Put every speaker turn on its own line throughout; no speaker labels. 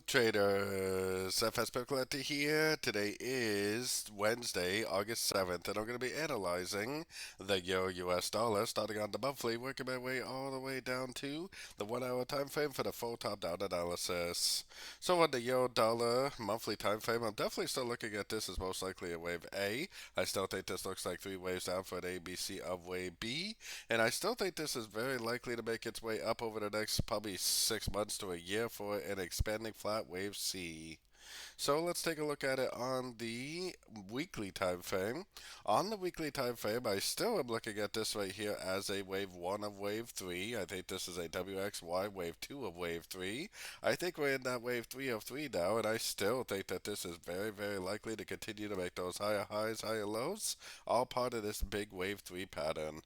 up, traders? FX Pip Collector here. Today is Wednesday, August 7th, and I'm going to be analyzing the Euro US dollar, starting on the monthly, working my way all the way down to the 1 hour time frame for the full top down analysis. So, on the Euro dollar monthly time frame, I'm definitely still looking at this as most likely a wave A. I still think this looks like three waves down for an ABC of wave B, and I still think this is very likely to make its way up over the next probably 6 months to a year for an expanding flat wave C. So let's take a look at it on the weekly time frame. On the weekly time frame, I still am looking at this right here as a wave 1 of wave 3. I think this is a WXY wave 2 of wave 3. I think we're in that wave 3 of 3 now, and I still think that this is very, very likely to continue to make those higher highs, higher lows, all part of this big wave 3 pattern.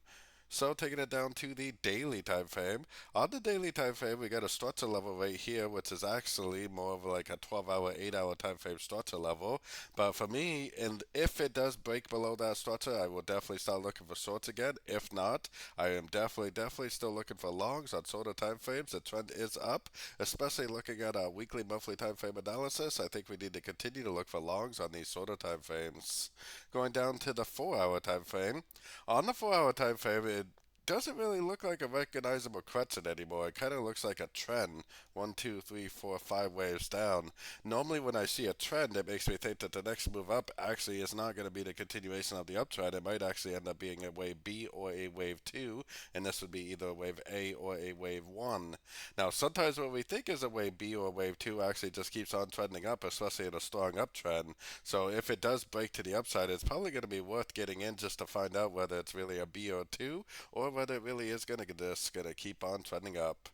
So taking it down to the daily time frame. On the daily time frame, we got a structure level right here, which is actually more of like a 12-hour, 8-hour time frame structure level. But for me, and if it does break below that structure, I will definitely start looking for shorts again. If not, I am definitely still looking for longs on shorter time frames. The trend is up, especially looking at our weekly, monthly time frame analysis. I think we need to continue to look for longs on these shorter time frames. Going down to the 4 hour time frame. On the 4 hour time frame, it doesn't really look like a recognizable crescent anymore. It kind of looks like a trend. One, two, three, four, 5 waves down. Normally, when I see a trend, it makes me think that the next move up actually is not going to be the continuation of the uptrend. It might actually end up being a wave B or a wave 2, and this would be either a wave A or a wave 1. Now, sometimes what we think is a wave B or a wave 2 actually just keeps on trending up, especially in a strong uptrend. So if it does break to the upside, it's probably going to be worth getting in just to find out whether it's really a B or 2, or whether it really is gonna keep on trending up.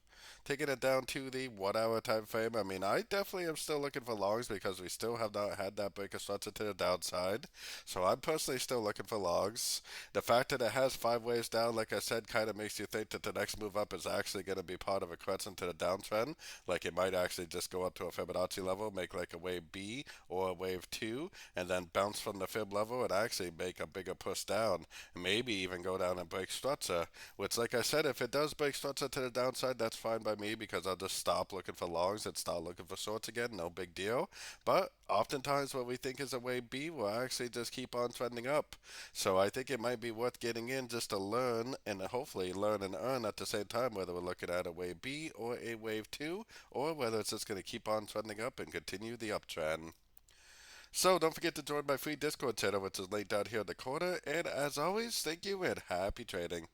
Taking it down to the 1 hour time frame, I mean, I definitely am still looking for longs because we still have not had that break of structure to the downside. So I'm personally still looking for longs. The fact that it has 5 waves down, like I said, kind of makes you think that the next move up is actually going to be part of a crescent to the downtrend. Like it might actually just go up to a Fibonacci level, make like a wave B or a wave 2, and then bounce from the Fib level and actually make a bigger push down. Maybe even go down and break structure. Which, like I said, if it does break structure to the downside, that's fine by me because I'll just stop looking for longs and start looking for shorts again. No big deal. But oftentimes, what we think is a wave B will actually just keep on trending up. So I think it might be worth getting in just to learn and hopefully learn and earn at the same time whether we're looking at a wave B or a wave 2, or whether it's just going to keep on trending up and continue the uptrend. So don't forget to join my free Discord channel, which is linked down here in the corner. And as always, thank you and happy trading.